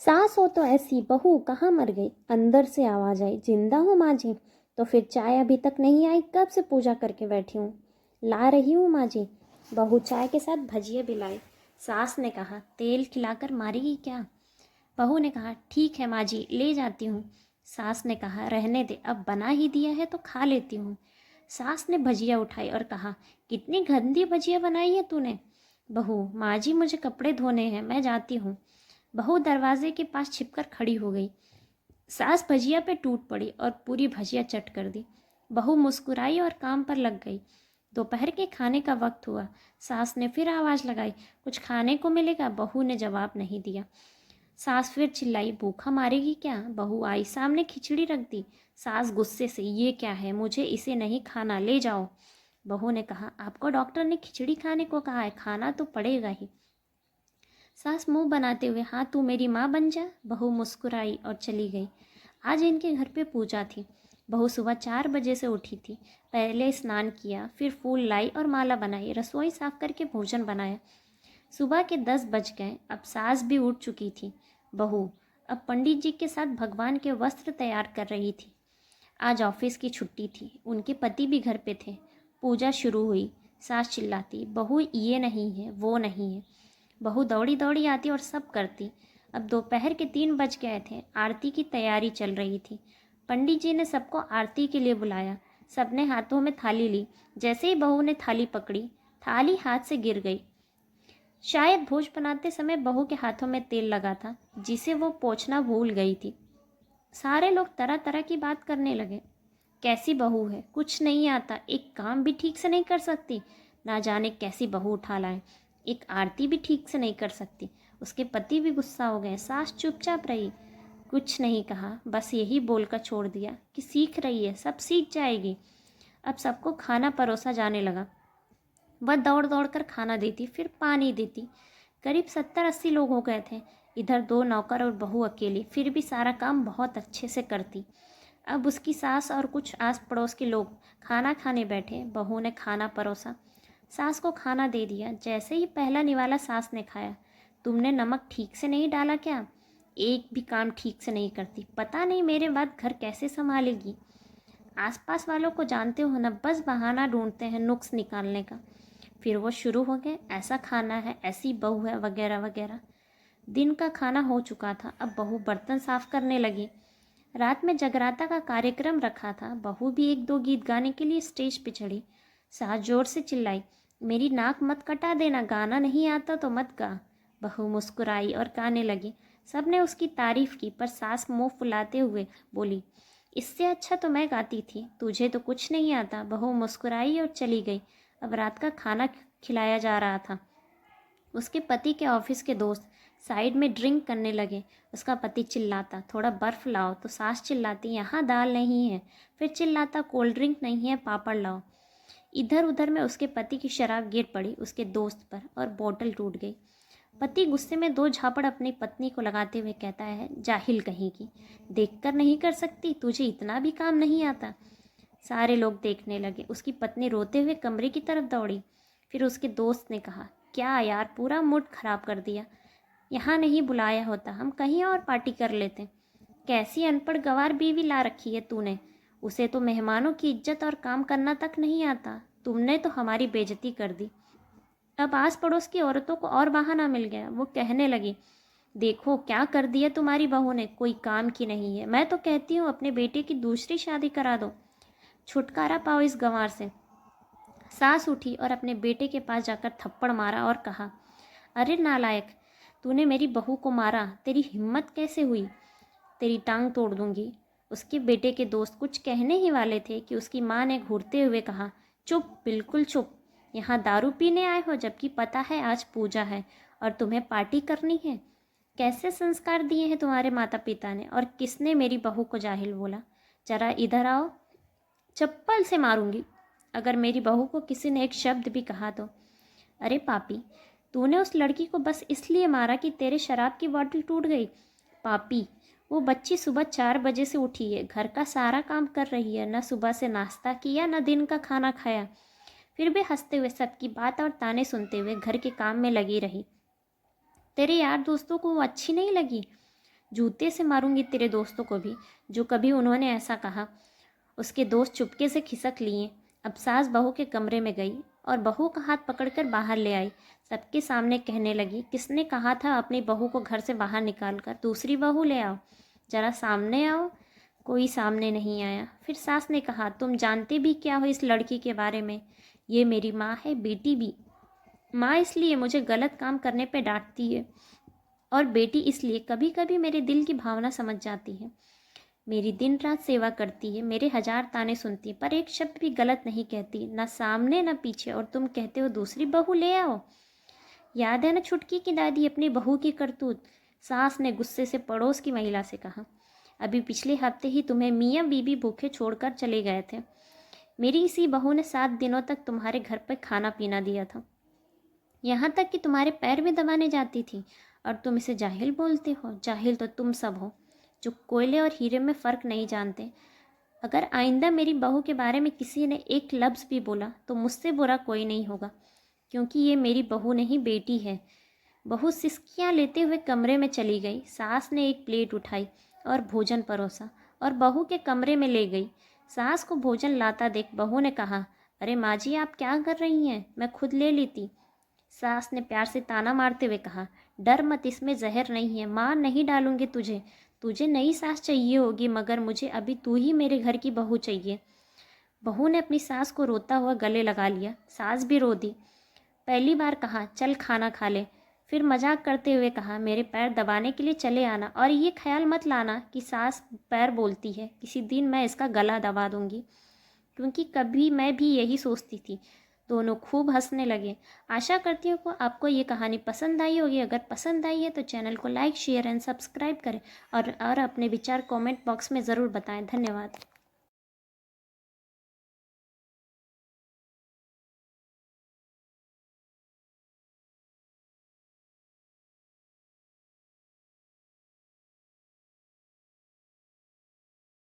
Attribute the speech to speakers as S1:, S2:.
S1: सास हो तो ऐसी, बहू कहाँ मर गई? अंदर से आवाज आई, जिंदा हो माँ जी? तो फिर चाय अभी तक नहीं आई? कब से पूजा करके बैठी हूँ। ला रही हूँ माँ जी। बहू चाय के साथ भजिया भी लाई। सास ने कहा, तेल खिलाकर मारेगी क्या? बहू ने कहा, ठीक है माँ जी, ले जाती हूँ। सास ने कहा, रहने दे, अब बना ही दिया है तो खा लेती हूँ। सास ने भजिया उठाई और कहा, कितनी गंदी भजिया बनाई है तूने। बहू, माँ जी मुझे कपड़े धोने हैं, मैं जाती हूँ। बहू दरवाजे के पास छिपकर खड़ी हो गई। सास भजिया पे टूट पड़ी और पूरी भजिया चट कर दी। बहू मुस्कुराई और काम पर लग गई। दोपहर के खाने का वक्त हुआ। सास ने फिर आवाज़ लगाई, कुछ खाने को मिलेगा? बहू ने जवाब नहीं दिया। सास फिर चिल्लाई, भूखा मारेगी क्या? बहू आई, सामने खिचड़ी रख दी। सास गुस्से से, ये क्या है, मुझे इसे नहीं खाना, ले जाओ। बहू ने कहा, आपको डॉक्टर ने खिचड़ी खाने को कहा है, खाना तो पड़ेगा ही। सास मुंह बनाते हुए, हाँ तू मेरी माँ बन जा। बहू मुस्कुराई और चली गई। आज इनके घर पे पूजा थी। बहू सुबह 4 बजे से उठी थी। पहले स्नान किया, फिर फूल लाई और माला बनाई, रसोई साफ करके भोजन बनाया। सुबह के 10 बज गए। अब सास भी उठ चुकी थी। बहू अब पंडित जी के साथ भगवान के वस्त्र तैयार कर रही थी। आज ऑफिस की छुट्टी थी। उनके पति भी घर पे थे। पूजा शुरू हुई। सास चिल्लाती, बहू ये नहीं है, वो नहीं है। बहू दौड़ी दौड़ी आती और सब करती। अब दोपहर के 3 बज गए थे। आरती की तैयारी चल रही थी। पंडित जी ने सबको आरती के लिए बुलाया। सबने हाथों में थाली ली। जैसे ही बहू ने थाली पकड़ी, थाली हाथ से गिर गई। शायद भोज बनाते समय बहू के हाथों में तेल लगा था, जिसे वो पोंछना भूल गई थी। सारे लोग तरह तरह की बात करने लगे। कैसी बहू है, कुछ नहीं आता, एक काम भी ठीक से नहीं कर सकती, ना जाने कैसी बहू उठा लाए, एक आरती भी ठीक से नहीं कर सकती। उसके पति भी गुस्सा हो गए। सास चुपचाप रही, कुछ नहीं कहा, बस यही बोलकर छोड़ दिया कि सीख रही है, सब सीख जाएगी। अब सबको खाना परोसा जाने लगा। वह दौड़ दौड़ कर खाना देती, फिर पानी देती। करीब 70-80 लोग हो गए थे। इधर 2 नौकर और बहू अकेली, फिर भी सारा काम बहुत अच्छे से करती। अब उसकी सास और कुछ आस पड़ोस के लोग खाना खाने बैठे। बहू ने खाना परोसा, सास को खाना दे दिया। जैसे ही पहला निवाला सास ने खाया, तुमने नमक ठीक से नहीं डाला क्या? एक भी काम ठीक से नहीं करती, पता नहीं मेरे बाद घर कैसे संभालेगी। आसपास वालों को जानते हो ना, बस बहाना ढूंढते हैं नुक्स निकालने का। फिर वो शुरू हो गए, ऐसा खाना है, ऐसी बहू है, वगैरह वगैरह। दिन का खाना हो चुका था। अब बहू बर्तन साफ करने लगी। रात में जगराता का कार्यक्रम रखा था। बहू भी 1-2 गीत गाने के लिए स्टेज पे चढ़ी। सास जोर से चिल्लाई, मेरी नाक मत कटा देना, गाना नहीं आता तो मत गा। बहू मुस्कुराई और गाने लगी। सबने उसकी तारीफ की, पर सास मुंह फुलाते हुए बोली, इससे अच्छा तो मैं गाती थी, तुझे तो कुछ नहीं आता। बहू मुस्कुराई और चली गई। अब रात का खाना खिलाया जा रहा था। उसके पति के ऑफिस के दोस्त साइड में ड्रिंक करने लगे। उसका पति चिल्लाता, थोड़ा बर्फ़ लाओ, तो सास चिल्लाती, यहाँ दाल नहीं है। फिर चिल्लाता, कोल्ड ड्रिंक नहीं है, पापड़ लाओ। इधर उधर में उसके पति की शराब गिर पड़ी उसके दोस्त पर और बोतल टूट गई। पति गुस्से में 2 झापड़ अपनी पत्नी को लगाते हुए कहता है, जाहिल कहीं की, देखकर नहीं कर सकती, तुझे इतना भी काम नहीं आता। सारे लोग देखने लगे। उसकी पत्नी रोते हुए कमरे की तरफ दौड़ी। फिर उसके दोस्त ने कहा, क्या यार, पूरा मूड खराब कर दिया। यहाँ नहीं बुलाया होता, हम कहीं और पार्टी कर लेते। कैसी अनपढ़ गंवार बीवी ला रखी है तूने, उसे तो मेहमानों की इज्जत और काम करना तक नहीं आता। तुमने तो हमारी बेइज्जती कर दी। अब आस पड़ोस की औरतों को और बहाना मिल गया। वो कहने लगी, देखो क्या कर दिया तुम्हारी बहू ने, कोई काम की नहीं है। मैं तो कहती हूँ अपने बेटे की दूसरी शादी करा दो, छुटकारा पाओ इस गंवार से। सास उठी और अपने बेटे के पास जाकर थप्पड़ मारा और कहा, अरे नालायक, तूने मेरी बहू को मारा, तेरी हिम्मत कैसे हुई, तेरी टांग तोड़ दूंगी। उसके बेटे के दोस्त कुछ कहने ही वाले थे कि उसकी माँ ने घूरते हुए कहा, चुप, बिल्कुल चुप। यहाँ दारू पीने आए हो, जबकि पता है आज पूजा है और तुम्हें पार्टी करनी है। कैसे संस्कार दिए हैं तुम्हारे माता पिता ने, और किसने मेरी बहू को जाहिल बोला? जरा इधर आओ, चप्पल से मारूंगी अगर मेरी बहू को किसी ने एक शब्द भी कहा तो। अरे पापी, तूने उस लड़की को बस इसलिए मारा कि तेरे शराब की बोतल टूट गई। पापी, वो बच्ची सुबह 4 बजे से उठी है, घर का सारा काम कर रही है, न सुबह से नाश्ता किया, न दिन का खाना खाया, फिर भी हंसते हुए सबकी बात और ताने सुनते हुए घर के काम में लगी रही। तेरे यार दोस्तों को वो अच्छी नहीं लगी? जूते से मारूंगी तेरे दोस्तों को भी जो कभी उन्होंने ऐसा कहा। उसके दोस्त चुपके से खिसक लिए। अब सास बहू के कमरे में गई और बहू का हाथ पकड़कर बाहर ले आई। सबके सामने कहने लगी, किसने कहा था अपनी बहू को घर से बाहर निकाल कर दूसरी बहू ले आओ, जरा सामने आओ। कोई सामने नहीं आया। फिर सास ने कहा, तुम जानते भी क्या हो इस लड़की के बारे में? ये मेरी माँ है, बेटी भी। माँ इसलिए मुझे गलत काम करने पे डांटती है और बेटी इसलिए कभी कभी मेरे दिल की भावना समझ जाती है। मेरी दिन रात सेवा करती है, मेरे 1000 ताने सुनती है, पर एक शब्द भी गलत नहीं कहती, ना सामने ना पीछे। और तुम कहते हो दूसरी बहू ले आओ। याद है ना छुटकी की दादी अपनी बहू की करतूत? सास ने गुस्से से पड़ोस की महिला से कहा, अभी पिछले हफ्ते ही तुम्हें मियाँ बीबी भूखे छोड़कर चले गए थे। मेरी इसी बहू ने 7 दिनों तक तुम्हारे घर पर खाना पीना दिया था, यहाँ तक कि तुम्हारे पैर भी दबाने जाती थी। और तुम इसे जाहिल बोलते हो? जाहिल तो तुम सब हो जो कोयले और हीरे में फ़र्क नहीं जानते। अगर आइंदा मेरी बहू के बारे में किसी ने एक लफ्ज़ भी बोला तो मुझसे बुरा कोई नहीं होगा, क्योंकि ये मेरी बहू नहीं बेटी है। बहू सिसकियाँ लेते हुए कमरे में चली गई। सास ने एक प्लेट उठाई और भोजन परोसा और बहू के कमरे में ले गई। सास को भोजन लाता देख बहू ने कहा, अरे माँ जी, आप क्या कर रही हैं? मैं खुद ले लेती। सास ने प्यार से ताना मारते हुए कहा, डर मत, इसमें जहर नहीं है। माँ, नहीं डालूंगी तुझे। तुझे नई सास चाहिए होगी, मगर मुझे अभी तू ही मेरे घर की बहू चाहिए। बहू ने अपनी सास को रोता हुआ गले लगा लिया। सास भी रो दी। पहली बार कहा, चल खाना खा ले। फिर मजाक करते हुए कहा, मेरे पैर दबाने के लिए चले आना, और ये ख्याल मत लाना कि सास पैर बोलती है, किसी दिन मैं इसका गला दबा दूंगी। क्योंकि कभी मैं भी यही सोचती थी। दोनों खूब हंसने लगे। आशा करती हूँ कि आपको ये कहानी पसंद आई होगी। अगर पसंद आई है तो चैनल को लाइक, शेयर एंड सब्सक्राइब करें और अपने विचार कमेंट बॉक्स में ज़रूर बताएं। धन्यवाद।